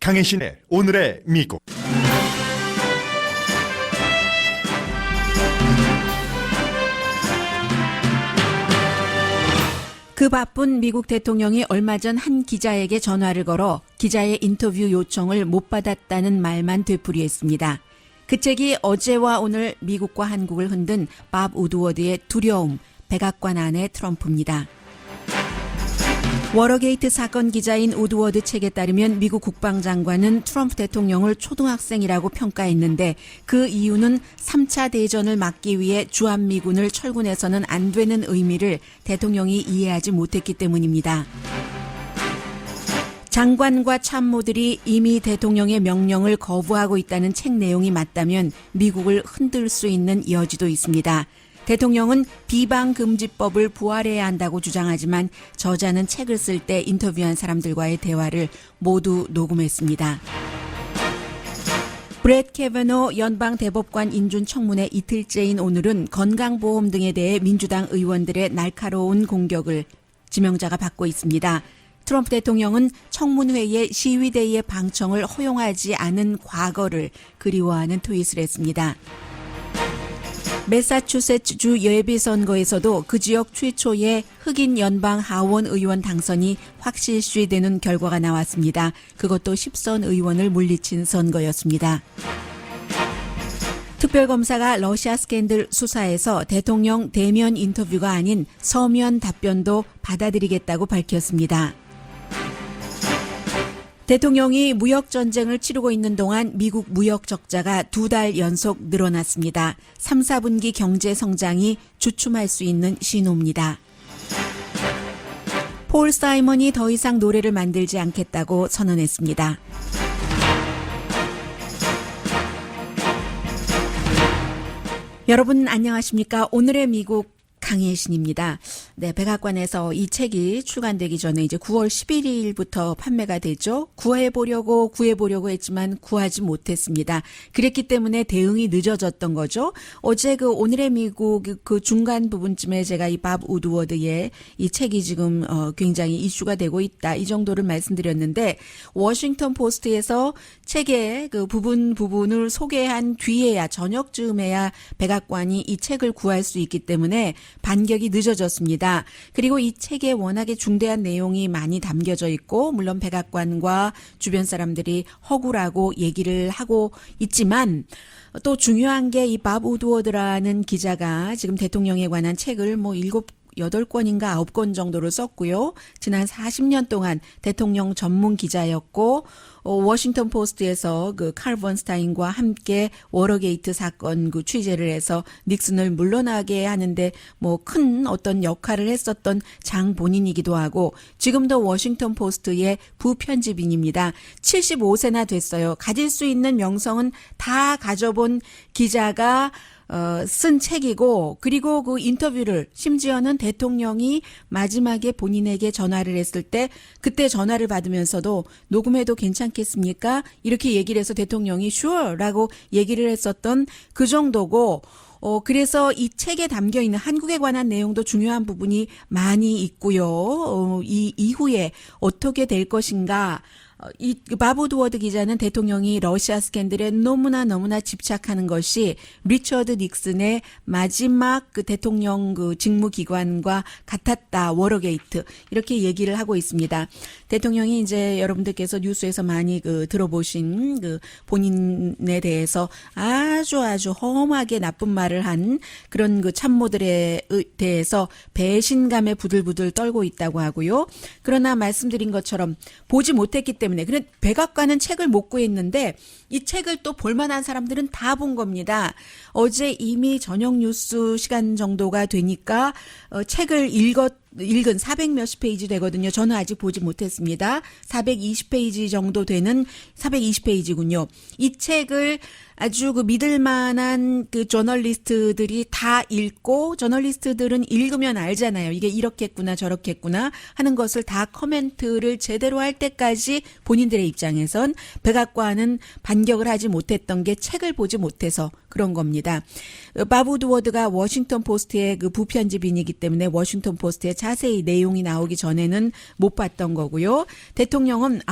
강혜신의 오늘의 미국. 그 바쁜 미국 대통령이 얼마 전 한 기자에게 전화를 걸어 기자의 인터뷰 요청을 못 받았다는 말만 되풀이했습니다. 그 책이 어제와 오늘 미국과 한국을 흔든 밥 우드워드의 두려움, 백악관 안의 트럼프입니다. 워러게이트 사건 기자인 우드워드 책에 따르면 미국 국방장관은 트럼프 대통령을 초등학생이라고 평가했는데 그 이유는 3차 대전을 막기 위해 주한미군을 철군해서는 안 되는 의미를 대통령이 이해하지 못했기 때문입니다. 장관과 참모들이 이미 대통령의 명령을 거부하고 있다는 책 내용이 맞다면 미국을 흔들 수 있는 여지도 있습니다. 대통령은 비방금지법을 부활해야 한다고 주장하지만 저자는 책을 쓸 때 인터뷰한 사람들과의 대화를 모두 녹음했습니다. 브렛 캐버너 연방 대법관 인준 청문회 이틀째인 오늘은 건강보험 등에 대해 민주당 의원들의 날카로운 공격을 지명자가 받고 있습니다. 트럼프 대통령은 청문회의 시위대의 방청을 허용하지 않은 과거를 그리워하는 트윗을 했습니다. 매사추세츠주 예비선거에서도 그 지역 최초의 흑인 연방 하원 의원 당선이 확실시되는 결과가 나왔습니다. 그것도 10선 의원을 물리친 선거였습니다. 특별검사가 러시아 스캔들 수사에서 대통령 대면 인터뷰가 아닌 서면 답변도 받아들이겠다고 밝혔습니다. 대통령이 무역전쟁을 치르고 있는 동안 미국 무역 적자가 2달 연속 늘어났습니다. 3, 4분기 경제 성장이 주춤할 수 있는 신호입니다. 폴 사이먼이 더 이상 노래를 만들지 않겠다고 선언했습니다. 여러분 안녕하십니까? 오늘의 미국 강혜신입니다. 네, 백악관에서 이 책이 출간되기 전에 이제 9월 11일부터 판매가 되죠. 구해보려고 했지만 구하지 못했습니다. 그랬기 때문에 대응이 늦어졌던 거죠. 어제 그 오늘의 미국 그 중간 부분쯤에 제가 이 밥 우드워드의 이 책이 지금 굉장히 이슈가 되고 있다. 이 정도를 말씀드렸는데 워싱턴 포스트에서 책의 그 부분을 소개한 뒤에야 저녁쯤에야 백악관이 이 책을 구할 수 있기 때문에 반격이 늦어졌습니다. 그리고 이 책에 워낙에 중대한 내용이 많이 담겨져 있고 물론 백악관과 주변 사람들이 허구라고 얘기를 하고 있지만 또 중요한 게 이 밥 우드워드라는 기자가 지금 대통령에 관한 책을 8권인가 9권 정도를 썼고요. 지난 40년 동안 대통령 전문 기자였고 워싱턴 포스트에서 그 칼 번스타인과 함께 워러게이트 사건 그 취재를 해서 닉슨을 물러나게 하는데 큰 어떤 역할을 했었던 장 본인이기도 하고 지금도 워싱턴 포스트의 부편집인입니다. 75세나 됐어요. 가질 수 있는 명성은 다 가져본 기자가 쓴 책이고 그리고 그 인터뷰를 심지어는 대통령이 마지막에 본인에게 전화를 했을 때 그때 전화를 받으면서도 녹음해도 괜찮겠습니까? 이렇게 얘기를 해서 대통령이 sure라고 얘기를 했었던 그 정도고 그래서 이 책에 담겨 있는 한국에 관한 내용도 중요한 부분이 많이 있고요. 이 이후에 어떻게 될 것인가 이 밥 우드워드 기자는 대통령이 러시아 스캔들에 너무나 집착하는 것이 리처드 닉슨의 마지막 그 대통령 그 직무기관과 같았다. 워러게이트 이렇게 얘기를 하고 있습니다. 대통령이 이제 여러분들께서 뉴스에서 많이 그 들어보신 그 본인에 대해서 아주 험하게 나쁜 말을 한 그런 그 참모들에 대해서 배신감에 부들부들 떨고 있다고 하고요. 그러나 말씀드린 것처럼 보지 못했기 때문에 그래 백악관은 책을 못 구했는데 이 책을 또 볼만한 사람들은 다 본 겁니다. 어제 이미 저녁 뉴스 시간 정도가 되니까 책을 읽은 400 몇십 페이지 되거든요. 저는 아직 보지 못했습니다. 420페이지 정도 되는 420페이지군요. 이 책을 아주 그 믿을 만한 그 저널리스트들이 다 읽고 저널리스트들은 읽으면 알잖아요. 이게 이렇겠구나 저렇겠구나 하는 것을 다 커멘트를 제대로 할 때까지 본인들의 입장에선 백악관은 반격을 하지 못했던 게 책을 보지 못해서 그런 겁니다. 밥 우드워드가 워싱턴 포스트의 그 부편집인이기 때문에 워싱턴 포스트에 자세히 내용이 나오기 전에는 못 봤던 거고요. 대통령은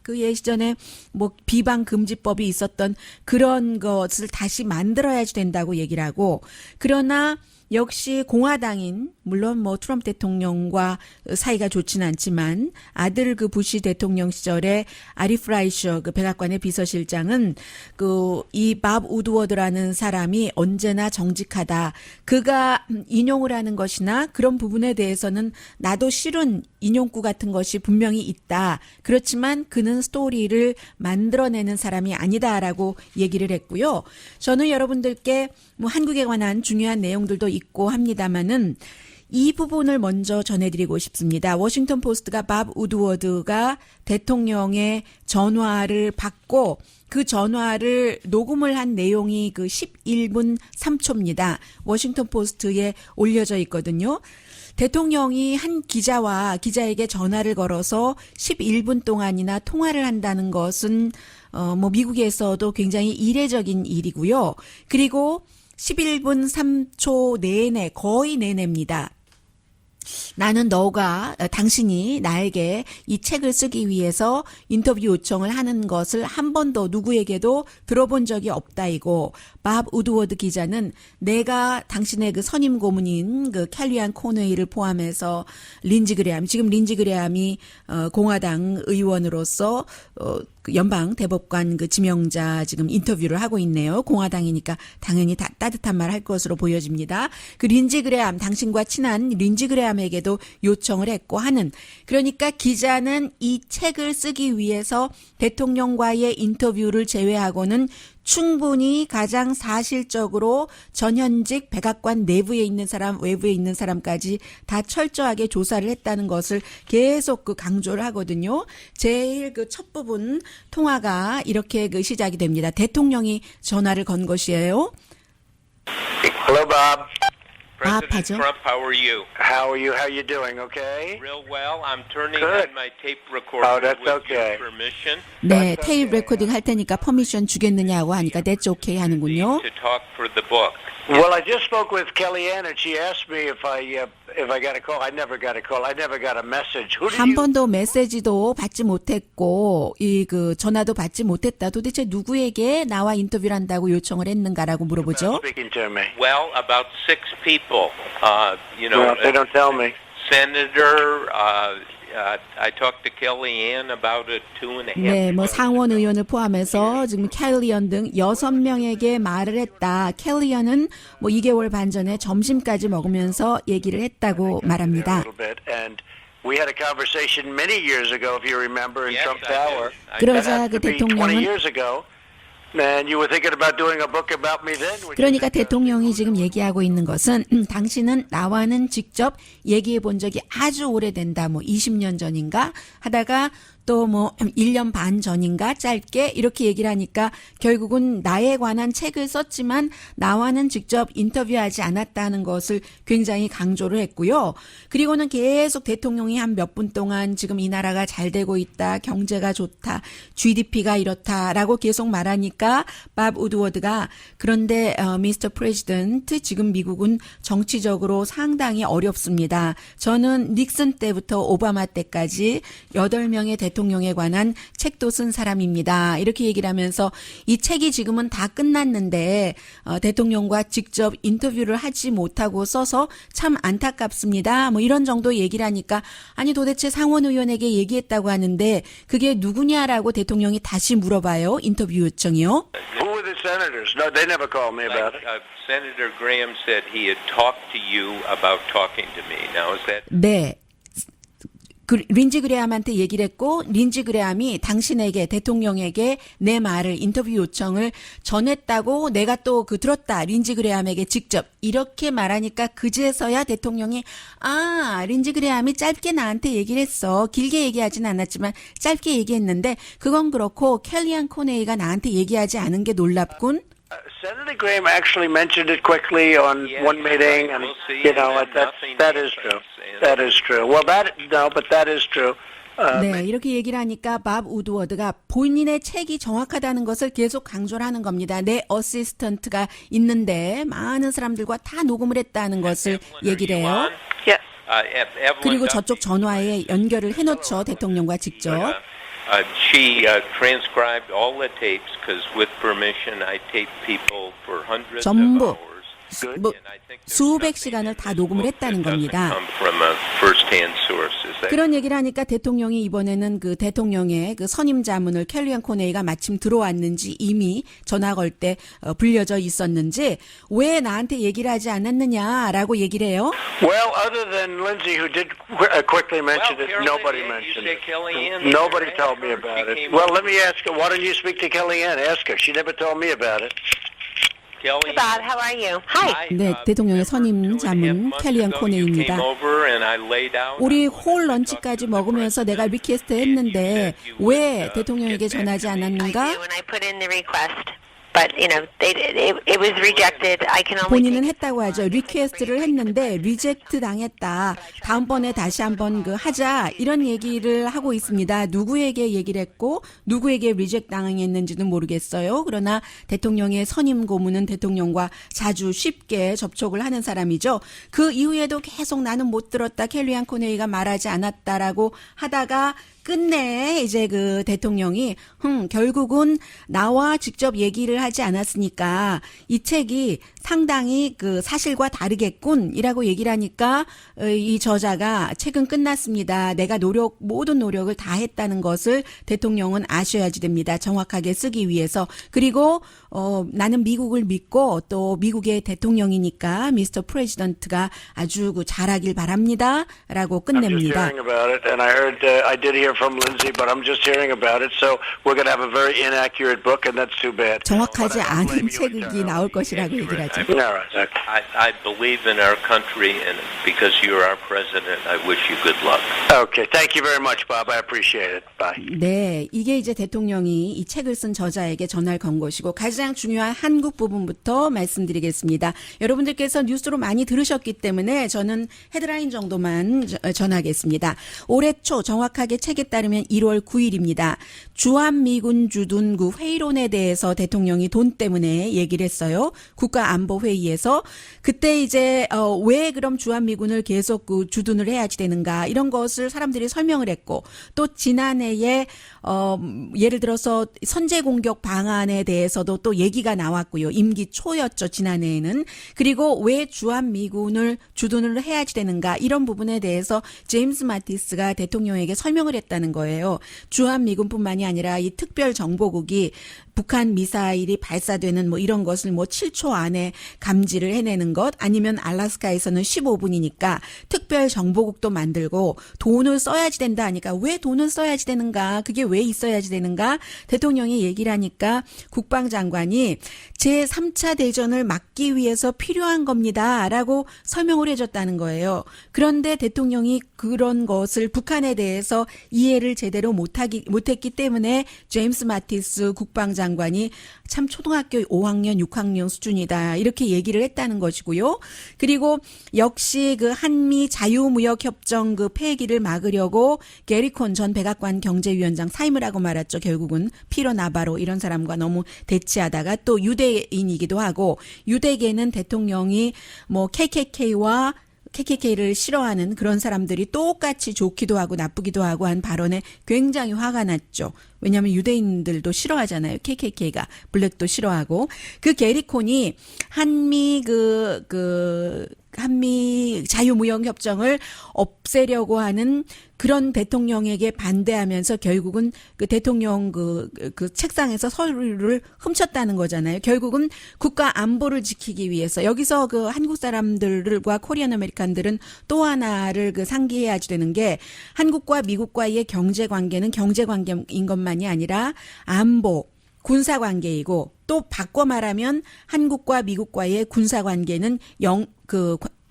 그 예전에 뭐 비방 금지법이 있었던 그런 것을 다시 만들어야지 된다고 얘기를 하고, 그러나 역시 공화당인, 물론 뭐 트럼프 대통령과 사이가 좋지는 않지만 아들 그 부시 대통령 시절에 아리 프라이셔 그 백악관의 비서실장은 그 이 밥 우드워드라는 사람이 언제나 정직하다. 그가 인용을 하는 것이나 그런 부분에 대해서는 나도 싫은 인용구 같은 것이 분명히 있다. 그렇지만 그는 스토리를 만들어내는 사람이 아니다라고 얘기를 했고요. 저는 여러분들께 뭐 한국에 관한 중요한 내용들도 있고 합니다만은 이 부분을 먼저 전해드리고 싶습니다. 워싱턴 포스트가 밥 우드워드가 대통령의 전화를 받고 그 전화를 녹음을 한 내용이 그 11분 3초입니다. 워싱턴 포스트에 올려져 있거든요. 대통령이 한 기자에게 전화를 걸어서 11분 동안이나 통화를 한다는 것은 뭐 미국에서도 굉장히 이례적인 일이고요. 그리고 11분 3초 내내, 거의 내내입니다. 나는 당신이 나에게 이 책을 쓰기 위해서 인터뷰 요청을 하는 것을 한 번도 누구에게도 들어본 적이 없다이고, 밥 우드워드 기자는 내가 당신의 그 선임 고문인 그 캘리안 코네이를 포함해서 지금 린지 그레함이 공화당 의원으로서 그 연방 대법관 그 지명자 지금 인터뷰를 하고 있네요. 공화당이니까 당연히 따뜻한 말 할 것으로 보여집니다. 그 린지 그레함, 당신과 친한 린지 그레함에게도 요청을 했고 하는, 그러니까 기자는 이 책을 쓰기 위해서 대통령과의 인터뷰를 제외하고는 충분히 가장 사실적으로 전현직 백악관 내부에 있는 사람, 외부에 있는 사람까지 다 철저하게 조사를 했다는 것을 계속 그 강조를 하거든요. 제일 그 첫 부분 통화가 이렇게 그 시작이 됩니다. 대통령이 전화를 건 것이에요. Hello, Bob. 하죠. President Trump, how are you? How are you? How you doing? Okay. Real well. I'm turning Good. on my tape recorder Oh, that's with okay. your permission 네, 테이프 레코딩 할 테니까 퍼미션 주겠느냐고 하니까 that's okay 하는군요. to talk for the book. Well, I just spoke with Kellyanne, and she asked me if I got a call. I never got a call. I never got a message. Who did 한 you? 번도 메시지도 받지 못했고 그 전화도 받지 못했다. 도대체 누구에게 나와 인터뷰를 한다고 요청을 했는가라고 물어보죠. Speaking to me. Well, about 6 people. Well, they don't tell me. Senator, I talked to Kellyanne about it 2.5. 네, 뭐 상원 의원을 포함해서 지금 캘리언 등 6명에게 말을 했다. 캘리언은 뭐 2개월 반 전에 점심까지 먹으면서 얘기를 했다고 A 말합니다. little bit, and we had a conversation many years ago, if you remember, in Yes, Trump I Tower. do. 그러자 That 그 had to be 20 대통령은 years ago. And you were thinking about doing a book about me then? Would you 그러니까 think, 대통령이 지금 얘기하고 있는 것은 당신은 나와는 직접 얘기해 본 적이 아주 오래된다. 뭐 20년 전인가 하다가 또 뭐 1년 반 전인가 짧게 이렇게 얘기를 하니까 결국은 나에 관한 책을 썼지만 나와는 직접 인터뷰하지 않았다는 것을 굉장히 강조를 했고요. 그리고는 계속 대통령이 한 몇 분 동안 지금 이 나라가 잘 되고 있다, 경제가 좋다, GDP가 이렇다라고 계속 말하니까 밥 우드워드가 그런데 미스터 프레지던트 지금 미국은 정치적으로 상당히 어렵습니다. 저는 닉슨 때부터 오바마 때까지 8명의 대통령에 관한 책도 쓴 사람입니다. 이렇게 얘기를 하면서 이 책이 지금은 다 끝났는데 대통령과 직접 인터뷰를 하지 못하고 써서 참 안타깝습니다. 뭐 이런 정도 얘기를 하니까 아니 도대체 상원 의원에게 얘기했다고 하는데 그게 누구냐라고 대통령이 다시 물어봐요. 인터뷰 요청이요. Who were the senators? No, they never called me about it. Senator Graham said he had talked to you about talking to me. Now, is that... 네. 린지 그레함한테 얘기를 했고 린지 그레함이 당신에게 대통령에게 내 말을 인터뷰 요청을 전했다고 내가 또 들었다. 린지 그레함에게 직접 이렇게 말하니까 그제서야 대통령이 린지 그레함이 짧게 나한테 얘기를 했어. 길게 얘기하진 않았지만 짧게 얘기했는데 그건 그렇고 켈리안 코네이가 나한테 얘기하지 않은 게 놀랍군. Senator Graham actually mentioned it quickly on one meeting, and that is true. That is true. Well, but that is true. 네, 이렇게 얘기를 하니까 밥 우드워드가 본인의 책이 정확하다는 것을 계속 강조를 하는 겁니다. 내 어시스턴트가 있는데 많은 사람들과 다 녹음을 했다는 것을 얘기를 해요. Yes. 그리고 저쪽 전화에 연결을 해놓죠. 대통령과 직접. She transcribed all the tapes because with permission I tape people for hundreds of 전부 hours. 뭐 수백 시간을 다 녹음을 했다는 겁니다. 그런 얘기를 하니까 대통령이 이번에는 그 대통령의 그 선임 자문을 켈리언 코네이가 마침 들어왔는지 이미 전화 걸 때 불려져 있었는지 왜 나한테 얘기를 하지 않았느냐라고 얘기를 해요. Well, other than Lindsay, who did quickly mention it, nobody mentioned it. Nobody told me about it. Well, let me ask her. Why don't you speak to Kellyanne? Ask her. She never told me about it. Hey Bob, how are you? Hi. 네, 대통령의 선임 자문 켈리언 코네이입니다. 우리 홀 런치까지 먹으면서 내가 리퀘스트 했는데 왜 대통령에게 전하지 않았는가? I do, and I put in the request. But you know, it was rejected. I can only 본인은 했다고 하죠. 리퀘스트를 했는데 리젝트 당했다. 다음번에 다시 한번 그 하자. 이런 얘기를 하고 있습니다. 누구에게 얘기를 했고 누구에게 리젝트 당했는지는 모르겠어요. 그러나 대통령의 선임 고문은 대통령과 자주 쉽게 접촉을 하는 사람이죠. 그 이후에도 계속 나는 못 들었다. 켈리언 코네이가 말하지 않았다라고 하다가 끝내 이제 그 대통령이 결국은 나와 직접 얘기를 하지 않았으니까 이 책이 상당히 그 사실과 다르겠군이라고 얘기를 하니까 이 저자가 책은 끝났습니다. 내가 모든 노력을 다 했다는 것을 대통령은 아셔야지 됩니다. 정확하게 쓰기 위해서. 그리고 나는 미국을 믿고 또 미국의 대통령이니까 미스터 프레지던트가 아주 잘하길 바랍니다라고 끝냅니다. I'm just hearing about it, and I did hear from Lindsay, but I'm just hearing about it. So we're going to have a very inaccurate book, and that's too bad. 정확하지 않은 책이 나올 것이라고 얘기를 하죠. All right. I believe in our country, and because you're our president, I wish you good luck. Okay. Thank you very much, Bob. I appreciate it. Bye. 네, 이게 이제 대통령이 이 책을 쓴 저자에게 전화를 건 것이고 가장 중요한 한국 부분부터 말씀드리겠습니다. 여러분들께서 뉴스로 많이 들으셨기 때문에 저는 헤드라인 정도만 전하겠습니다. 올해 초 정확하게 책에 따르면 1월 9일입니다. 주한미군 주둔 그 회의론에 대해서 대통령이 돈 때문에 얘기를 했어요. 국가안보회의에서. 그때 이제 왜 그럼 주한미군을 계속 그 주둔을 해야지 되는가 이런 것을 사람들이 설명을 했고 또 지난해에 예를 들어서 선제공격 방안에 대해서도 또 얘기가 나왔고요. 임기 초였죠. 지난해에는. 그리고 왜 주한미군을 주둔을 해야지 되는가 이런 부분에 대해서 제임스 마티스가 대통령에게 설명을 했다는 거예요. 주한미군뿐만이 아니라 이 특별정보국이 북한 미사일이 발사되는 뭐 이런 것을 뭐 7초 안에 감지를 해내는 것 아니면 알래스카에서는 15분이니까 특별정보국도 만들고 돈을 써야지 된다 하니까 왜 돈을 써야지 되는가 그게 왜 있어야지 되는가 대통령이 얘기를 하니까 국방장관이 제3차 대전을 막기 위해서 필요한 겁니다 라고 설명을 해줬다는 거예요. 그런데 대통령이 그런 것을 북한에 대해서 이해를 제대로 못했기 때문에 제임스 마티스 국방장관이 참 초등학교 5학년, 6학년 수준이다 이렇게 얘기를 했다는 것이고요. 그리고 역시 그 한미 자유무역협정 그 폐기를 막으려고 게리콘 전 백악관 경제위원장 사임을 하고 말았죠. 결국은 피로 나바로 이런 사람과 너무 대치하다가 또 유대인이기도 하고 유대계는 대통령이 뭐 KKK를 싫어하는 그런 사람들이 똑같이 좋기도 하고 나쁘기도 하고 한 발언에 굉장히 화가 났죠. 왜냐하면 유대인들도 싫어하잖아요. KKK가 블랙도 싫어하고 그 게리콘이 한미 한미 자유무역협정을 없애려고 하는 그런 대통령에게 반대하면서 결국은 그 대통령 그 책상에서 서류를 훔쳤다는 거잖아요. 결국은 국가 안보를 지키기 위해서 여기서 그 한국 사람들과 코리안 아메리칸들은 또 하나를 그 상기해야지 되는 게 한국과 미국과의 경제 관계는 경제 관계인 것만이 아니라 안보 군사 관계이고 또 바꿔 말하면 한국과 미국과의 군사 관계는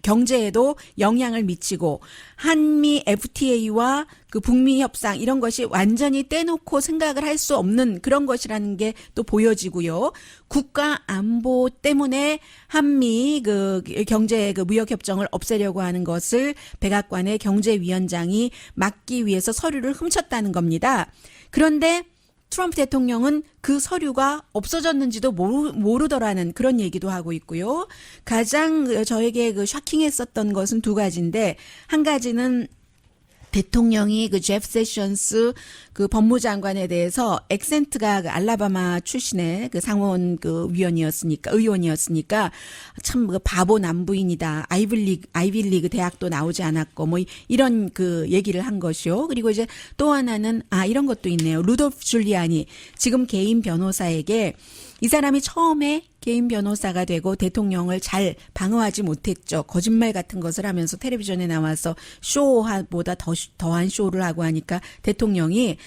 경제에도 영향을 미치고 한미 FTA와 그 북미 협상 이런 것이 완전히 떼놓고 생각을 할 수 없는 그런 것이라는 게 또 보여지고요. 국가 안보 때문에 한미 그 경제 그 무역 협정을 없애려고 하는 것을 백악관의 경제위원장이 막기 위해서 서류를 훔쳤다는 겁니다. 그런데 트럼프 대통령은 그 서류가 없어졌는지도 모르더라는 그런 얘기도 하고 있고요. 가장 저에게 그 쇼킹했었던 것은 두 가지인데, 한 가지는 대통령이 그 제프 세션스 그 법무장관에 대해서 액센트가 그 알라바마 출신의 그 상원 그 의원이었으니까 참 그 바보 남부인이다. 아이빌리그 대학도 나오지 않았고 뭐 이런 그 얘기를 한 것이요. 그리고 이제 또 하나는 이런 것도 있네요. 루돌프 줄리아니 지금 개인 변호사에게 이 사람이 처음에 개인 변호사가 되고 대통령을 잘 방어하지 못했죠. 거짓말 같은 것을 하면서 텔레비전에 나와서 쇼보다 더한 쇼를 하고 하니까 대통령이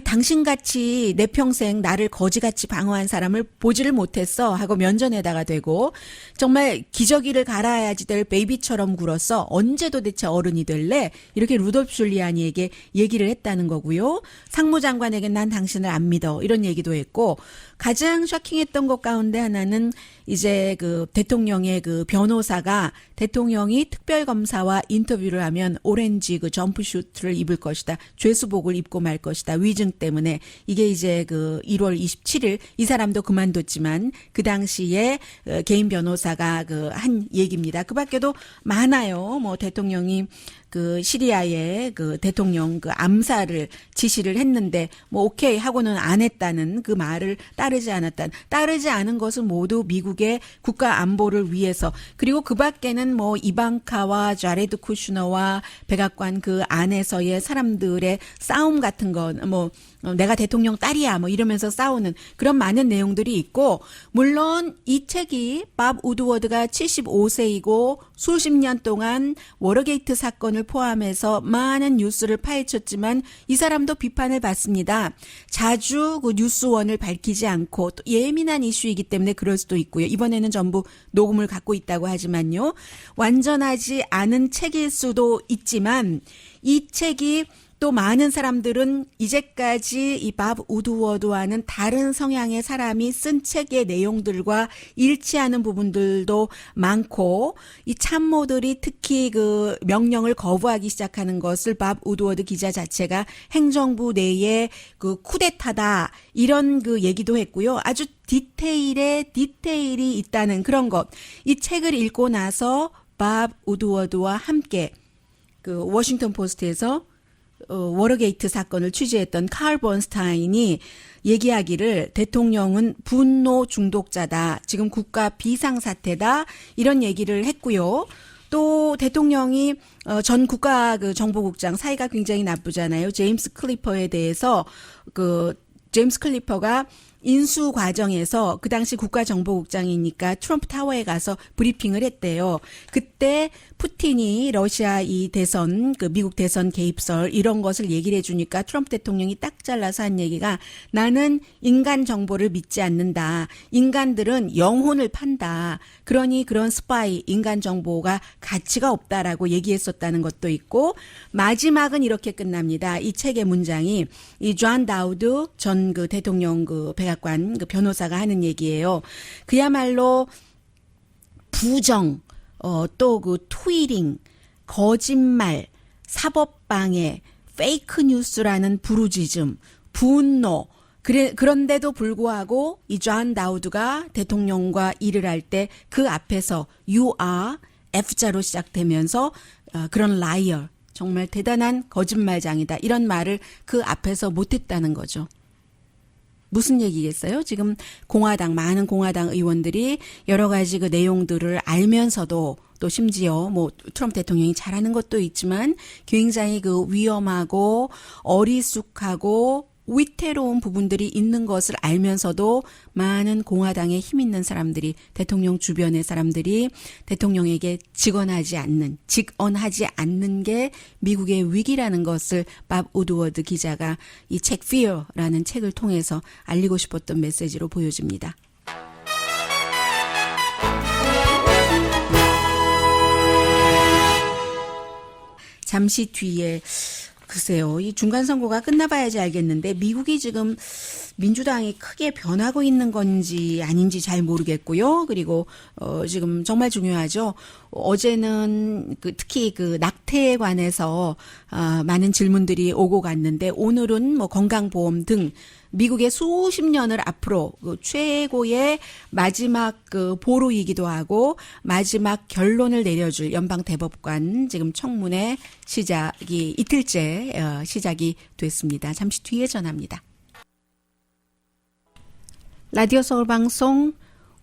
당신같이 내 평생 나를 거지같이 방어한 사람을 보지를 못했어 하고 면전에다가 대고 정말 기저귀를 갈아야지 될 베이비처럼 굴어서 언제 도대체 어른이 될래? 이렇게 루돌프 줄리아니에게 얘기를 했다는 거고요. 상무장관에게 난 당신을 안 믿어 이런 얘기도 했고 가장 쇼킹했던 것 가운데 하나는 이제 그 대통령의 그 변호사가 대통령이 특별검사와 인터뷰를 하면 오렌지 그 점프슈트를 입을 것이다. 죄수복을 입고 말 것이다. 위증 때문에 이게 이제 그 1월 27일 이 사람도 그만뒀지만 그 당시에 개인 변호사가 그 한 얘기입니다. 그 밖에도 많아요. 뭐 대통령이 그 시리아의 그 대통령 그 암살을 지시를 했는데 뭐 오케이 하고는 안 했다는 그 말을 따르지 않은 것은 모두 미국의 국가 안보를 위해서 그리고 그 밖에는 뭐 이방카와 자레드 쿠슈너와 백악관 그 안에서의 사람들의 싸움 같은 건 뭐 내가 대통령 딸이야 뭐 이러면서 싸우는 그런 많은 내용들이 있고 물론 이 책이 밥 우드워드가 75세이고 수십 년 동안 워터게이트 사건을 포함해서 많은 뉴스를 파헤쳤지만 이 사람도 비판을 받습니다. 자주 그 뉴스원을 밝히지 않고 또 예민한 이슈이기 때문에 그럴 수도 있고요. 이번에는 전부 녹음을 갖고 있다고 하지만요. 완전하지 않은 책일 수도 있지만 이 책이 또 많은 사람들은 이제까지 이 밥 우드워드와는 다른 성향의 사람이 쓴 책의 내용들과 일치하는 부분들도 많고 이 참모들이 특히 그 명령을 거부하기 시작하는 것을 밥 우드워드 기자 자체가 행정부 내에 그 쿠데타다 이런 그 얘기도 했고요. 아주 디테일이 있다는 그런 것. 이 책을 읽고 나서 밥 우드워드와 함께 그 워싱턴 포스트에서 워터게이트 사건을 취재했던 칼 번스타인이 얘기하기를 대통령은 분노 중독자다. 지금 국가 비상사태다. 이런 얘기를 했고요. 또 대통령이 전 국가 그 정보국장 사이가 굉장히 나쁘잖아요. 제임스 클리퍼에 대해서 제임스 클리퍼가 인수 과정에서 그 당시 국가정보국장이니까 트럼프 타워에 가서 브리핑을 했대요. 그때 푸틴이 러시아 이 대선, 그 미국 대선 개입설 이런 것을 얘기를 해주니까 트럼프 대통령이 딱 잘라서 한 얘기가 나는 인간 정보를 믿지 않는다. 인간들은 영혼을 판다. 그러니 그런 스파이, 인간 정보가 가치가 없다라고 얘기했었다는 것도 있고 마지막은 이렇게 끝납니다. 이 책의 문장이 이 존 다우드 전 그 대통령 그 백악관 그 변호사가 하는 얘기예요. 그야말로 부정, 또 그 트위팅, 거짓말, 사법방해, 페이크 뉴스라는 부르짖음, 분노. 그런데도 불구하고 이 존 다우드가 대통령과 일을 할 때 그 앞에서 You are F자로 시작되면서 그런 liar, 정말 대단한 거짓말장이다. 이런 말을 그 앞에서 못했다는 거죠. 무슨 얘기겠어요? 지금 많은 공화당 의원들이 여러 가지 그 내용들을 알면서도 또 심지어 뭐 트럼프 대통령이 잘하는 것도 있지만 굉장히 그 위험하고 어리숙하고 위태로운 부분들이 있는 것을 알면서도 많은 공화당에 힘 있는 사람들이 대통령 주변의 사람들이 대통령에게 직언하지 않는 게 미국의 위기라는 것을 밥 우드워드 기자가 이 책 Fear라는 책을 통해서 알리고 싶었던 메시지로 보여집니다. 잠시 뒤에 글쎄요. 이 중간 선거가 끝나봐야지 알겠는데 미국이 지금 민주당이 크게 변하고 있는 건지 아닌지 잘 모르겠고요. 그리고 지금 정말 중요하죠. 어제는 특히 낙태에 관해서 많은 질문들이 오고 갔는데 오늘은 뭐 건강보험 등 미국의 수십 년을 앞으로 최고의 마지막 보루이기도 하고 마지막 결론을 내려줄 연방대법관 지금 청문회 시작이 이틀째 시작이 됐습니다. 잠시 뒤에 전합니다. 라디오 서울 방송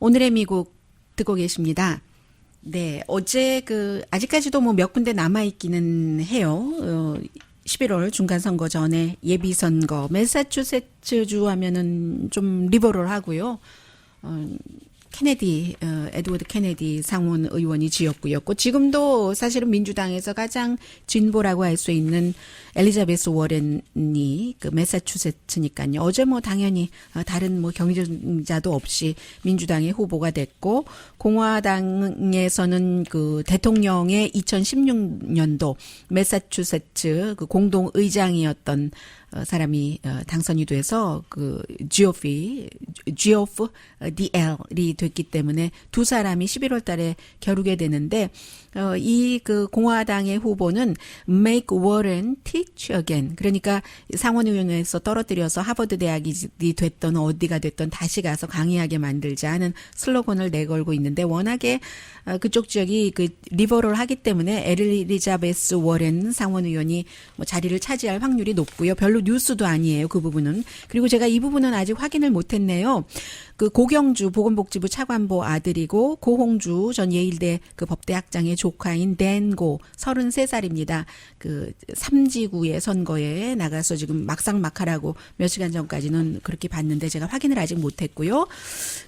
오늘의 미국 듣고 계십니다. 네, 어제 아직까지도 뭐 몇 군데 남아 있기는 해요. 11월 중간선거 전에 예비선거, 매사추세츠주 하면은 좀 리버럴하고요. 에드워드 케네디 상원 의원이 지역구였고, 지금도 사실은 민주당에서 가장 진보라고 할 수 있는 엘리자베스 워렌이 매사추세츠니까요. 어제 뭐 당연히 다른 뭐 경쟁자도 없이 민주당의 후보가 됐고, 공화당에서는 대통령의 2016년도 매사추세츠 공동 의장이었던 사람이 당선이 돼서 지오프 DL이 됐기 때문에 두 사람이 11월 달에 겨루게 되는데 이 공화당의 후보는 Make Warren Teach Again. 그러니까 상원의원에서 떨어뜨려서 하버드 대학이 됐던 어디가 됐던 다시 가서 강의하게 만들자 하는 슬로건을 내걸고 있는데 워낙에 그쪽 지역이 리버럴하기 때문에 엘리자베스 워렌 상원의원이 뭐 자리를 차지할 확률이 높고요. 별로 뉴스도 아니에요. 그 부분은. 그리고 제가 이 부분은 아직 확인을 못했네요. 고경주 보건복지부 차관보 아들이고 고홍주 전 예일대 법대학장의 조카인 댄고 33살입니다. 3지구의 선거에 나가서 지금 막상막하라고 몇 시간 전까지는 그렇게 봤는데 제가 확인을 아직 못했고요.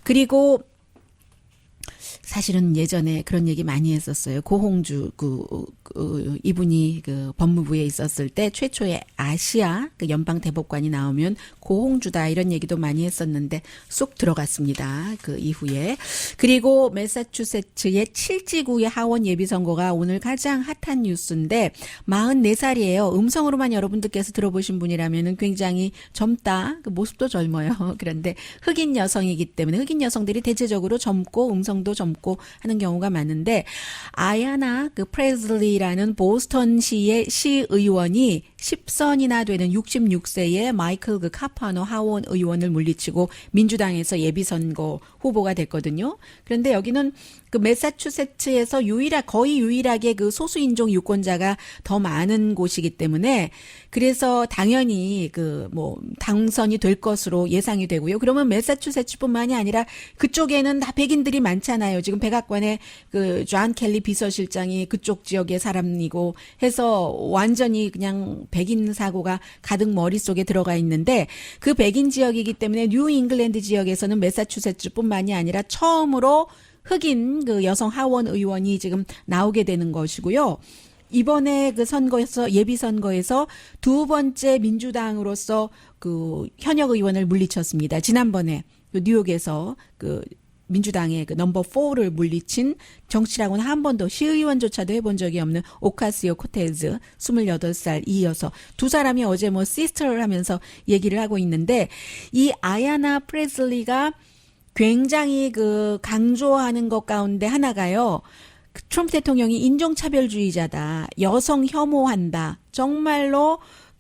그리고 사실은 예전에 그런 얘기 많이 했었어요. 고홍주 이분이 법무부에 있었을 때 최초의 아시아 연방 대법관이 나오면 고홍주다 이런 얘기도 많이 했었는데 쏙 들어갔습니다. 그 이후에. 그리고 매사추세츠의 7지구의 하원 예비선거가 오늘 가장 핫한 뉴스인데 44살이에요. 음성으로만 여러분들께서 들어보신 분이라면 굉장히 젊다. 모습도 젊어요. 그런데 흑인 여성이기 때문에 흑인 여성들이 대체적으로 젊고 음성도 젊고 하는 경우가 많은데 아야나 프레슬리라는 보스턴시의 시의원이 10선이나 되는 66세의 마이클 카파노 하원 의원을 물리치고 민주당에서 예비선거 후보가 됐거든요. 그런데 여기는 매사추세츠에서 거의 유일하게 소수인종 유권자가 더 많은 곳이기 때문에 그래서 당연히 당선이 될 것으로 예상이 되고요. 그러면 매사추세츠뿐만이 아니라 그쪽에는 다 백인들이 많잖아요. 지금 백악관에 존 켈리 비서실장이 그쪽 지역의 사람이고 해서 완전히 그냥 백인 사고가 가득 머릿속에 들어가 있는데 그 백인 지역이기 때문에 뉴 잉글랜드 지역에서는 매사추세츠뿐만이 아니라 처음으로 흑인 여성 하원 의원이 지금 나오게 되는 것이고요. 이번에 선거에서 예비선거에서 두 번째 민주당으로서 현역 의원을 물리쳤습니다. 지난번에 뉴욕에서 민주당의 넘버 4를 물리친 정치라고는 한 번도 시의원조차도 해본 적이 없는 오카시오 코테즈 28살 이어서 두 사람이 어제 시스터를 하면서 얘기를 하고 있는데 이 아야나 프레슬리가 굉장히 강조하는 것 가운데 하나가요. 트럼프 대통령이 인종차별주의자다. 여성 혐오한다. 정말로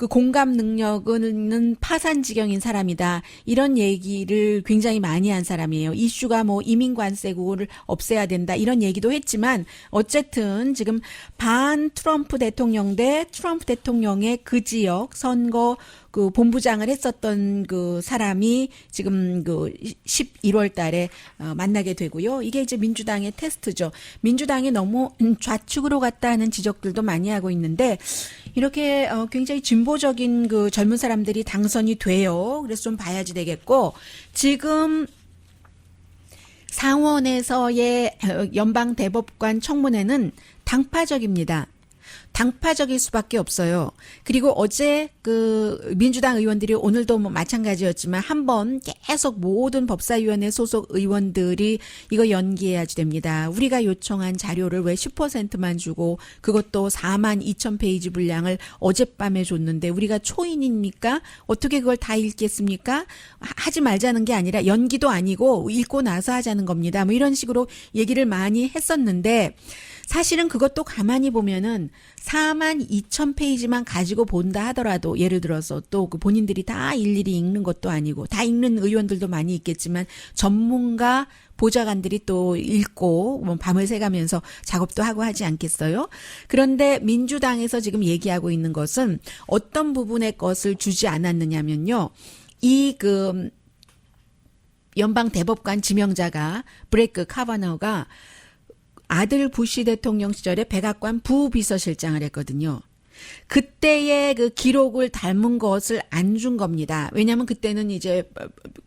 공감 능력은 파산지경인 사람이다. 이런 얘기를 굉장히 많이 한 사람이에요. 이슈가 이민관세국을 없애야 된다. 이런 얘기도 했지만 어쨌든 지금 반 트럼프 대통령 대 트럼프 대통령의 그 지역 선거 본부장을 했었던 사람이 지금 11월 달에 만나게 되고요. 이게 이제 민주당의 테스트죠. 민주당이 너무 좌측으로 갔다 하는 지적들도 많이 하고 있는데 이렇게 굉장히 진보적인 젊은 사람들이 당선이 돼요. 그래서 좀 봐야지 되겠고 지금 상원에서의 연방 대법관 청문회는 당파적입니다. 당파적일 수밖에 없어요. 그리고 어제 그 민주당 의원들이 오늘도 뭐 마찬가지였지만 한번 계속 모든 법사위원회 소속 의원들이 이거 연기해야지 됩니다. 우리가 요청한 자료를 왜 10%만 주고 그것도 4만 2천 페이지 분량을 어젯밤에 줬는데 우리가 초인입니까? 어떻게 그걸 다 읽겠습니까? 하지 말자는 게 아니라 연기도 아니고 읽고 나서 하자는 겁니다. 뭐 이런 식으로 얘기를 많이 했었는데 사실은 그것도 가만히 보면은 4만 2천 페이지만 가지고 본다 하더라도 예를 들어서 또 그 본인들이 다 일일이 읽는 것도 아니고 다 읽는 의원들도 많이 있겠지만 전문가 보좌관들이 또 읽고 뭐 밤을 새가면서 작업도 하고 하지 않겠어요? 그런데 민주당에서 지금 얘기하고 있는 것은 어떤 부분의 것을 주지 않았느냐면요. 이 그 연방 대법관 지명자가 브레이크 카바나우가 아들 부시 대통령 시절에 백악관 부비서실장을 했거든요. 그때의 그 기록을 닮은 것을 안 준 겁니다. 왜냐하면 그때는 이제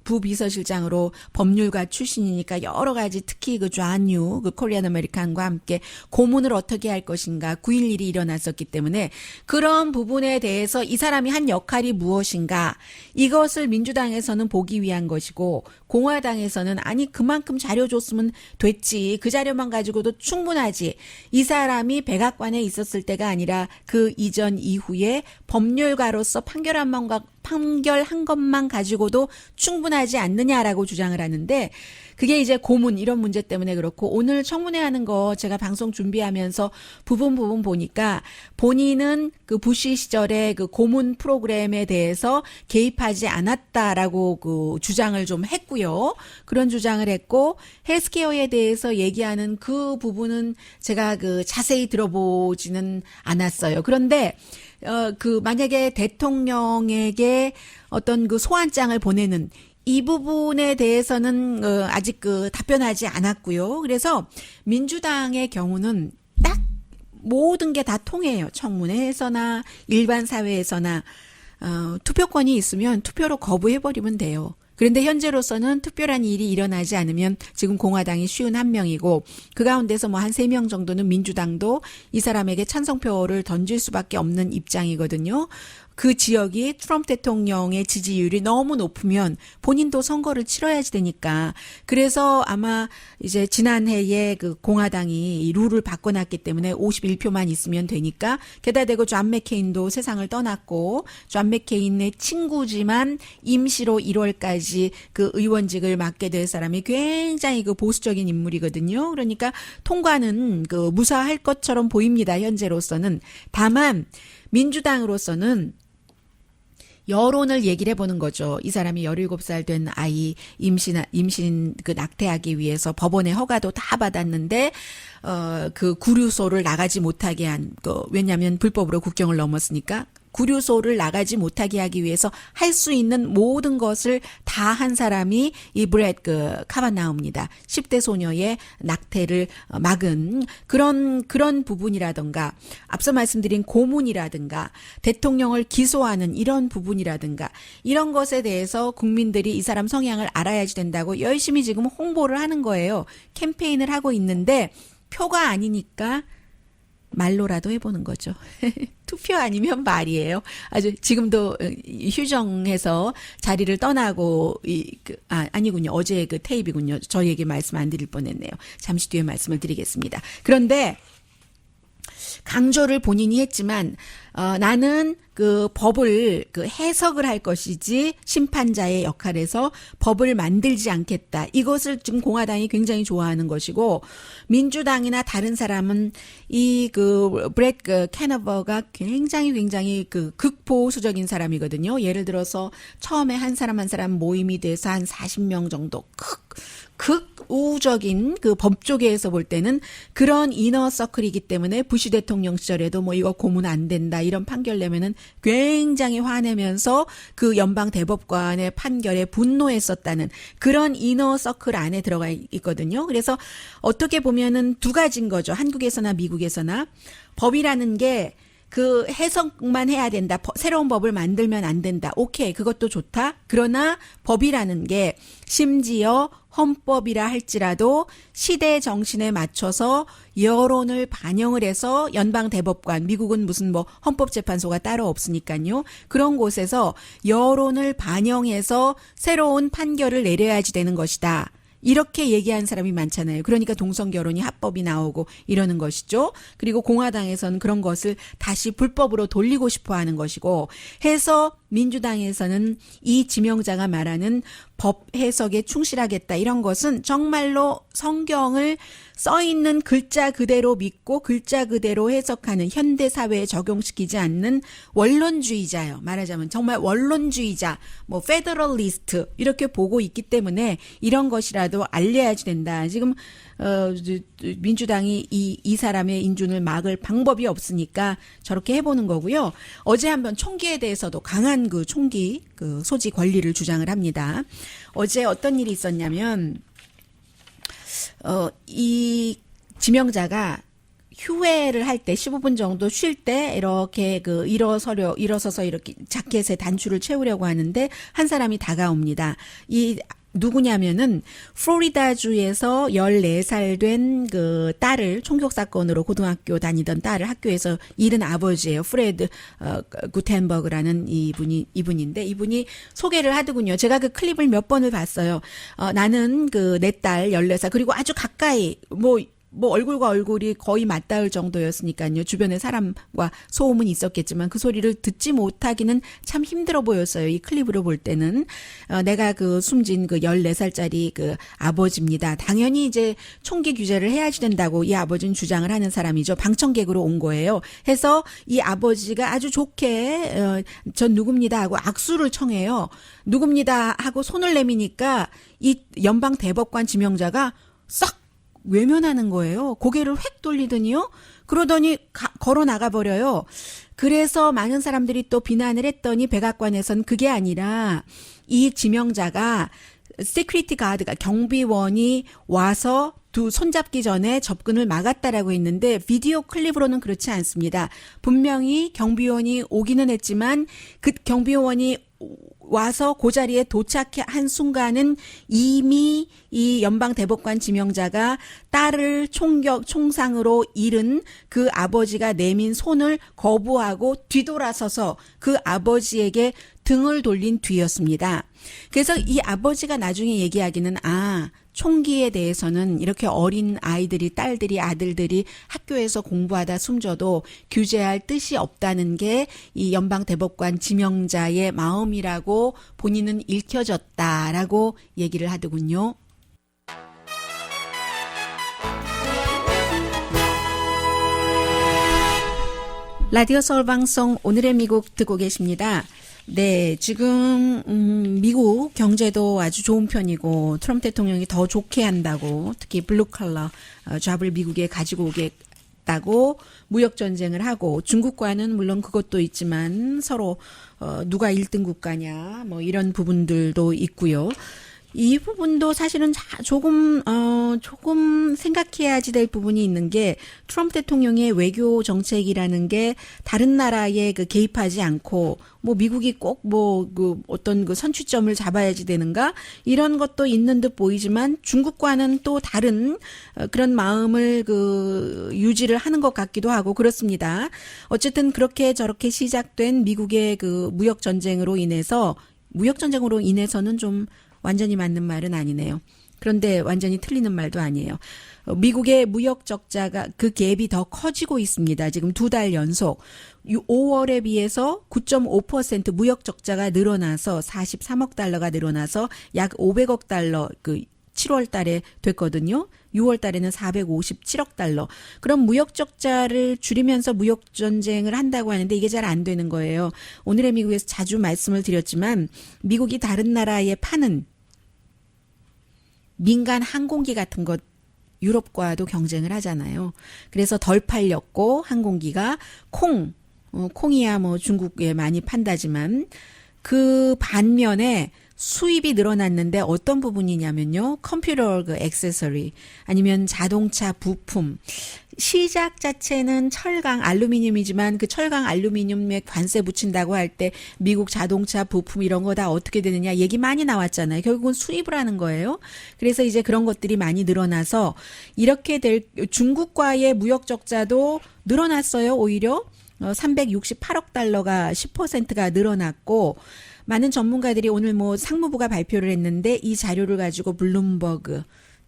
부비서실장으로 법률가 출신이니까 여러 가지 특히 그 좌뉴, 그 코리안 아메리칸과 함께 고문을 어떻게 할 것인가 9.11이 일어났었기 때문에 그런 부분에 대해서 이 사람이 한 역할이 무엇인가 이것을 민주당에서는 보기 위한 것이고 공화당에서는 아니 그만큼 자료 줬으면 됐지 그 자료만 가지고도 충분하지 이 사람이 백악관에 있었을 때가 아니라 그 이전 이후에 법률가로서 판결한 것만 가지고도 충분하지 않느냐라고 주장을 하는데 그게 이제 고문 이런 문제 때문에 그렇고 오늘 청문회 하는 거 제가 방송 준비하면서 부분 보니까 본인은 그 부시 시절에 그 고문 프로그램에 대해서 개입하지 않았다라고 그 주장을 좀 했고요. 그런 주장을 했고 헬스케어에 대해서 얘기하는 그 부분은 제가 그 자세히 들어보지는 않았어요. 그런데 그 만약에 대통령에게 어떤 그 소환장을 보내는 이 부분에 대해서는 아직 그 답변하지 않았고요. 그래서 민주당의 경우는 딱 모든 게 다 통해요. 청문회에서나 일반 사회에서나 투표권이 있으면 투표로 거부해버리면 돼요. 그런데 현재로서는 특별한 일이 일어나지 않으면 지금 공화당이 51명이고 그 가운데서 뭐 한 3명 정도는 민주당도 이 사람에게 찬성표를 던질 수밖에 없는 입장이거든요. 그 지역이 트럼프 대통령의 지지율이 너무 높으면 본인도 선거를 치러야지 되니까 그래서 아마 이제 지난해에 그 공화당이 이 룰을 바꿔놨기 때문에 51표만 있으면 되니까 게다가 대고 존 맥케인도 세상을 떠났고 존 맥케인의 친구지만 임시로 1월까지 그 의원직을 맡게 될 사람이 굉장히 그 보수적인 인물이거든요. 그러니까 통과는 그 무사할 것처럼 보입니다. 현재로서는. 다만 민주당으로서는 여론을 얘기를 해보는 거죠. 이 사람이 17살 된 아이 임신 그 낙태하기 위해서 법원의 허가도 다 받았는데 그 구류소를 나가지 못하게 한 왜냐하면 불법으로 국경을 넘었으니까 구류소를 나가지 못하게 하기 위해서 할 수 있는 모든 것을 다 한 사람이 이 브렛 카바나우입니다. 10대 소녀의 낙태를 막은 그런 부분이라든가 앞서 말씀드린 고문이라든가 대통령을 기소하는 이런 부분이라든가 이런 것에 대해서 국민들이 이 사람 성향을 알아야지 된다고 열심히 지금 홍보를 하는 거예요. 캠페인을 하고 있는데 표가 아니니까 말로라도 해보는 거죠. 투표 아니면 말이에요. 아주 지금도 휴정해서 자리를 떠나고 아니군요. 어제 그 테이프군요. 저희에게 말씀 안 드릴 뻔했네요. 잠시 뒤에 말씀을 드리겠습니다. 그런데 강조를 본인이 했지만 나는 그 법을 그 해석을 할 것이지 심판자의 역할에서 법을 만들지 않겠다. 이것을 지금 공화당이 굉장히 좋아하는 것이고 민주당이나 다른 사람은 이 그 브렛 캐너버가 굉장히 그 극보수적인 사람이거든요. 예를 들어서 처음에 한 사람 모임이 돼서 한 40명 정도 극우적인 그 법조계에서 볼 때는 그런 이너 서클이기 때문에 부시 대통령 시절에도 뭐 이거 고문 안 된다 이런 판결 내면은 굉장히 화내면서 그 연방 대법관의 판결에 분노했었다는 그런 이너 서클 안에 들어가 있거든요. 그래서 어떻게 보면은 두 가지인 거죠. 한국에서나 미국에서나 법이라는 게 그 해석만 해야 된다. 새로운 법을 만들면 안 된다. 오케이. 그것도 좋다. 그러나 법이라는 게 심지어 헌법이라 할지라도 시대 정신에 맞춰서 여론을 반영을 해서 연방 대법관, 미국은 무슨 뭐 헌법재판소가 따로 없으니까요. 그런 곳에서 여론을 반영해서 새로운 판결을 내려야지 되는 것이다. 이렇게 얘기한 사람이 많잖아요. 그러니까 동성결혼이 합법이 나오고 이러는 것이죠. 그리고 공화당에서는 그런 것을 다시 불법으로 돌리고 싶어 하는 것이고 해서 민주당에서는 이 지명자가 말하는 법 해석에 충실하겠다 이런 것은 정말로 성경을 써 있는 글자 그대로 믿고 글자 그대로 해석하는 현대 사회에 적용시키지 않는 원론주의자예요. 말하자면 정말 원론주의자, 뭐 페더럴리스트 이렇게 보고 있기 때문에 이런 것이라도 알려야지 된다. 지금 민주당이 이 사람의 인준을 막을 방법이 없으니까 저렇게 해보는 거고요. 어제 한번 총기에 대해서도 강한 그 총기 그 소지 권리를 주장을 합니다. 어제 어떤 일이 있었냐면 이 지명자가 휴회를 할 때 15분 정도 쉴 때 이렇게 그 일어서서 이렇게 자켓에 단추를 채우려고 하는데 한 사람이 다가옵니다. 이 누구냐면은 플로리다주에서 14살 된 그 딸을 총격 사건으로 고등학교 다니던 딸을 학교에서 잃은 아버지예요. 프레드 구텐버그라는 이분인데 이분이 소개를 하더군요. 제가 그 클립을 몇 번을 봤어요. 나는 그 내 딸 14살 그리고 아주 가까이 뭐 얼굴과 얼굴이 거의 맞닿을 정도였으니까요. 주변에 사람과 소음은 있었겠지만 그 소리를 듣지 못하기는 참 힘들어 보였어요. 이 클립으로 볼 때는. 내가 그 숨진 그 14살짜리 그 아버지입니다. 당연히 이제 총기 규제를 해야지 된다고 이 아버지는 주장을 하는 사람이죠. 방청객으로 온 거예요. 해서 이 아버지가 아주 좋게 전 누굽니다 하고 악수를 청해요. 누굽니다 하고 손을 내미니까 이 연방 대법관 지명자가 싹 외면하는 거예요. 고개를 획 돌리더니요. 그러더니 걸어 나가 버려요. 그래서 많은 사람들이 또 비난을 했더니 백악관에선 그게 아니라 이 지명자가 시큐리티 가드가 경비원이 와서 두 손잡기 전에 접근을 막았다라고 했는데 비디오 클립으로는 그렇지 않습니다. 분명히 경비원이 오기는 했지만 그 경비원이 와서 그 자리에 도착한 순간은 이미 이 연방 대법관 지명자가 딸을 총상으로 잃은 그 아버지가 내민 손을 거부하고 뒤돌아서서 그 아버지에게 등을 돌린 뒤였습니다. 그래서 이 아버지가 나중에 얘기하기는 총기에 대해서는 이렇게 어린 아이들이 딸들이 아들들이 학교에서 공부하다 숨져도 규제할 뜻이 없다는 게 이 연방 대법관 지명자의 마음이라고 본인은 읽혀졌다라고 얘기를 하더군요. 라디오 서울 방송 오늘의 미국 듣고 계십니다. 네, 지금 미국 경제도 아주 좋은 편이고 트럼프 대통령이 더 좋게 한다고 특히 블루 컬러 잡을 미국에 가지고 오겠다고 무역 전쟁을 하고 중국과는 물론 그것도 있지만 서로 누가 1등 국가냐 뭐 이런 부분들도 있고요. 이 부분도 사실은 조금 생각해야지 될 부분이 있는 게 트럼프 대통령의 외교 정책이라는 게 다른 나라에 그 개입하지 않고 뭐 미국이 꼭 그 어떤 그 선취점을 잡아야지 되는가 이런 것도 있는 듯 보이지만 중국과는 또 다른 그런 마음을 그 유지를 하는 것 같기도 하고 그렇습니다. 어쨌든 그렇게 저렇게 시작된 미국의 그 무역 전쟁으로 인해서는 좀 완전히 맞는 말은 아니네요. 그런데 완전히 틀리는 말도 아니에요. 미국의 무역 적자가 그 갭이 더 커지고 있습니다. 지금 2달 연속 5월에 비해서 9.5% 무역 적자가 늘어나서 43억 달러가 늘어나서 약 500억 달러 그 7월 달에 됐거든요. 6월 달에는 457억 달러. 그럼 무역 적자를 줄이면서 무역 전쟁을 한다고 하는데 이게 잘 안 되는 거예요. 오늘의 미국에서 자주 말씀을 드렸지만 미국이 다른 나라에 파는 민간 항공기 같은 것 유럽과도 경쟁을 하잖아요. 그래서 덜 팔렸고 항공기가 콩이야 뭐 중국에 많이 판다지만 그 반면에 수입이 늘어났는데 어떤 부분이냐면요. 컴퓨터 그 액세서리 아니면 자동차 부품 시작 자체는 철강 알루미늄이지만 그 철강 알루미늄에 관세 붙인다고 할 때 미국 자동차 부품 이런 거 다 어떻게 되느냐 얘기 많이 나왔잖아요. 결국은 수입을 하는 거예요. 그래서 이제 그런 것들이 많이 늘어나서 이렇게 될 중국과의 무역 적자도 늘어났어요. 오히려 368억 달러가 10%가 늘어났고 많은 전문가들이 오늘 뭐 상무부가 발표를 했는데 이 자료를 가지고 블룸버그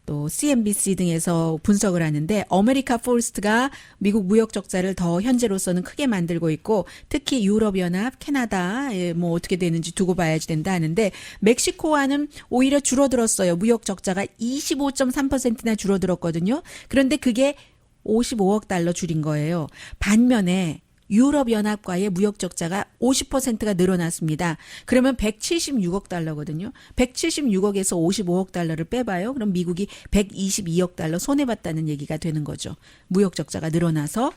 또 CNBC 등에서 분석을 하는데 아메리카 포스트가 미국 무역 적자를 더 현재로서는 크게 만들고 있고 특히 유럽연합, 캐나다 뭐 어떻게 되는지 두고 봐야지 된다 하는데 멕시코와는 오히려 줄어들었어요. 무역 적자가 25.3%나 줄어들었거든요. 그런데 그게 55억 달러 줄인 거예요. 반면에 유럽연합과의 무역 적자가 50%가 늘어났습니다. 그러면 176억 달러거든요. 176억에서 55억 달러를 빼봐요. 그럼 미국이 122억 달러 손해봤다는 얘기가 되는 거죠. 무역 적자가 늘어나서.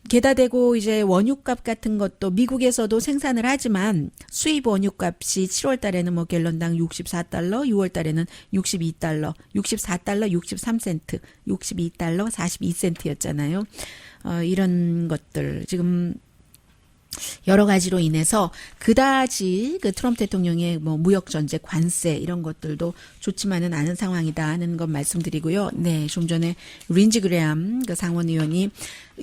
게다 대고 이제 원유값 같은 것도 미국에서도 생산을 하지만 수입 원유값이 7월 달에는 뭐 갤런당 64달러, 6월 달에는 62달러, 64달러 63센트, 62달러 42센트였잖아요. 이런 것들 지금 여러 가지로 인해서 그다지 그 트럼프 대통령의 뭐 무역 전제 관세 이런 것들도 좋지만은 않은 상황이다 하는 것 말씀드리고요. 네, 좀 전에 린지 그레엄 그 상원 의원이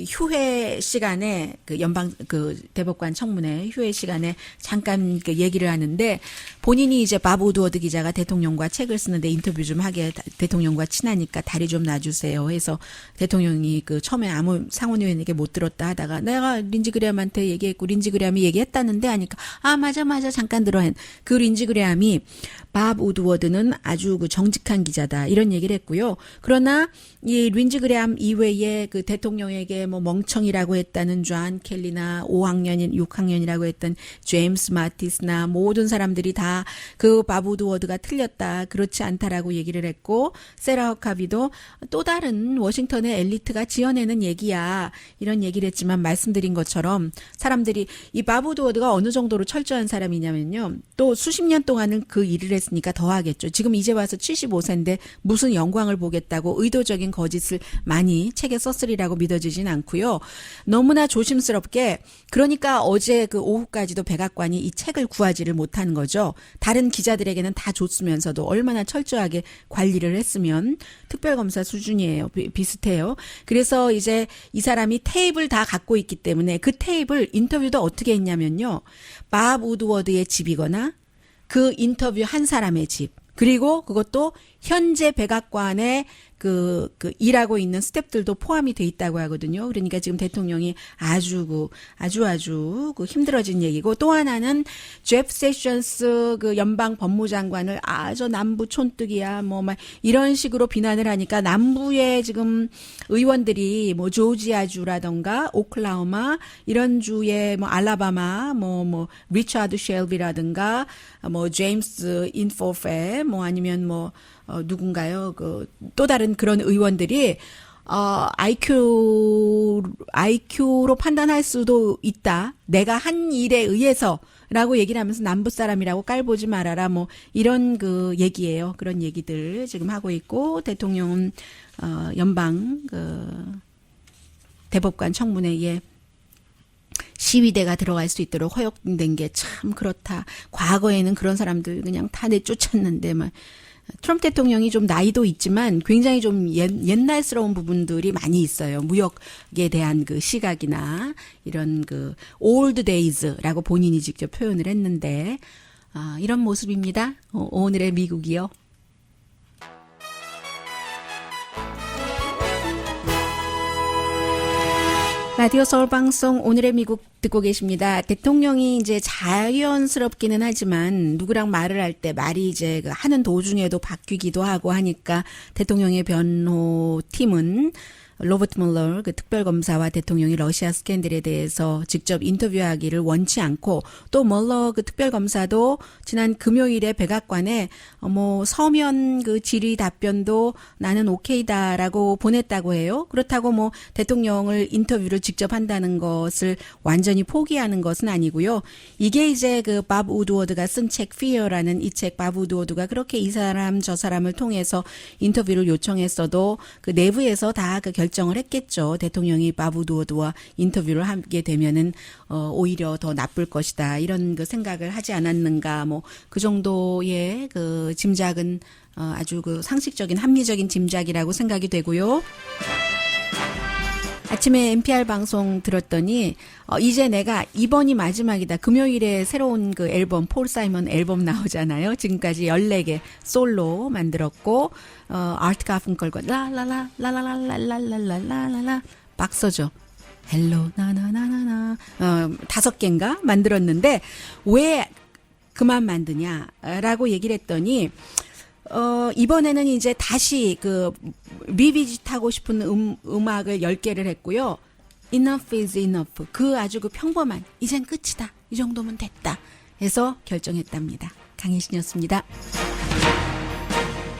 휴회 시간에 그 연방 그 대법관 청문회 휴회 시간에 잠깐 그 얘기를 하는데 본인이 이제 밥 우드워드 기자가 대통령과 책을 쓰는데 인터뷰 좀 하게 대통령과 친하니까 다리 좀 놔주세요 해서 대통령이 그 처음에 아무 상원 의원에게 못 들었다 하다가 내가 린지 그레엄한테 얘기했고 린지 그레엄이 얘기했다는데 하니까 아 맞아 잠깐 들어 그 린지 그레엄이 밥 우드워드는 아주 그 정직한 기자다 이런 얘기를 했고요. 그러나 이 린지 그레엄 이외에 그 대통령에게 뭐 멍청이라고 했다는 존 켈리나 5학년인 6학년이라고 했던 제임스 마티스나 모든 사람들이 다 그 밥 우드워드가 틀렸다 그렇지 않다라고 얘기를 했고 세라 허카비도 또 다른 워싱턴의 엘리트가 지어내는 얘기야 이런 얘기를 했지만 말씀드린 것처럼 사람들이 이 밥 우드워드가 어느 정도로 철저한 사람이냐면요. 또 수십 년 동안은 그 일을 했으니까 더 하겠죠. 지금 이제 와서 75세인데 무슨 영광을 보겠다고 의도적인 거짓을 많이 책에 썼으리라고 믿어지진 않고요. 너무나 조심스럽게 그러니까 어제 그 오후까지도 백악관이 이 책을 구하지를 못하는 거죠. 다른 기자들에게는 다 줬으면서도 얼마나 철저하게 관리를 했으면 특별검사 수준이에요. 비슷해요. 그래서 이제 이 사람이 테이프를 다 갖고 있기 때문에 그 테이프를 인터뷰도 어떻게 했냐면요. 밥 우드워드의 집이거나 그 인터뷰 한 사람의 집 그리고 그것도 현재 백악관에 그 일하고 있는 스태프들도 포함이 돼 있다고 하거든요. 그러니까 지금 대통령이 아주 힘들어진 얘기고 또 하나는 제프 세션스 그 연방 법무장관을 저 남부 촌뜨기야 뭐 막 이런 식으로 비난을 하니까 남부의 지금 의원들이 뭐 조지아주라던가 오클라호마 이런 주의 뭐 알라바마 뭐 리차드 쉘비라든가 뭐 제임스 인포페 뭐 아니면 뭐 누군가요? 또 다른 그런 의원들이 IQ로 판단할 수도 있다. 내가 한 일에 의해서라고 얘기를 하면서 남부 사람이라고 깔보지 말아라. 뭐 이런 그 얘기예요. 그런 얘기들 지금 하고 있고 대통령은 연방 대법관 청문회에 시위대가 들어갈 수 있도록 허용된 게 참 그렇다. 과거에는 그런 사람들 그냥 다 내쫓았는데 막 트럼프 대통령이 좀 나이도 있지만 굉장히 좀 옛날스러운 부분들이 많이 있어요. 무역에 대한 그 시각이나 이런 그 old days라고 본인이 직접 표현을 했는데 이런 모습입니다. 오늘의 미국이요. 라디오 서울 방송 오늘의 미국 듣고 계십니다. 대통령이 이제 자연스럽기는 하지만 누구랑 말을 할 때 말이 이제 하는 도중에도 바뀌기도 하고 하니까 대통령의 변호팀은 로버트 몰러 그 특별검사와 대통령이 러시아 스캔들에 대해서 직접 인터뷰하기를 원치 않고 또 몰러 그 특별검사도 지난 금요일에 백악관에 뭐 서면 그 질의 답변도 나는 오케이다라고 보냈다고 해요. 그렇다고 뭐 대통령을 인터뷰를 직접 한다는 것을 완전히 포기하는 것은 아니고요. 이게 이제 그 밥 우드워드가 쓴 책 Fear라는 이 책 밥 우드워드가 그렇게 이 사람 저 사람을 통해서 인터뷰를 요청했어도 그 내부에서 다 그 결정을 했겠죠. 대통령이 밥 우드워드와 인터뷰를 하게 되면은 오히려 더 나쁠 것이다. 이런 그 생각을 하지 않았는가. 뭐 그 정도의 그 짐작은 아주 그 상식적인 합리적인 짐작이라고 생각이 되고요. 아침에 NPR 방송 들었더니 이제 내가 이번이 마지막이다. 금요일에 새로운 그 앨범 폴 사이먼 앨범 나오잖아요. 지금까지 14개 솔로 만들었고 아트 가funkel과 라라라 라라라라라라라라라 박서죠. 헬로 나나나나나 5개인가 만들었는데 왜 그만 만드냐라고 얘기를 했더니 이번에는 이제 다시 그 리비짓하고 싶은 음악을 10개를 했고요. Enough is enough. 그 아주 그 평범한 이젠 끝이다. 이 정도면 됐다. 해서 결정했답니다. 강혜신이었습니다.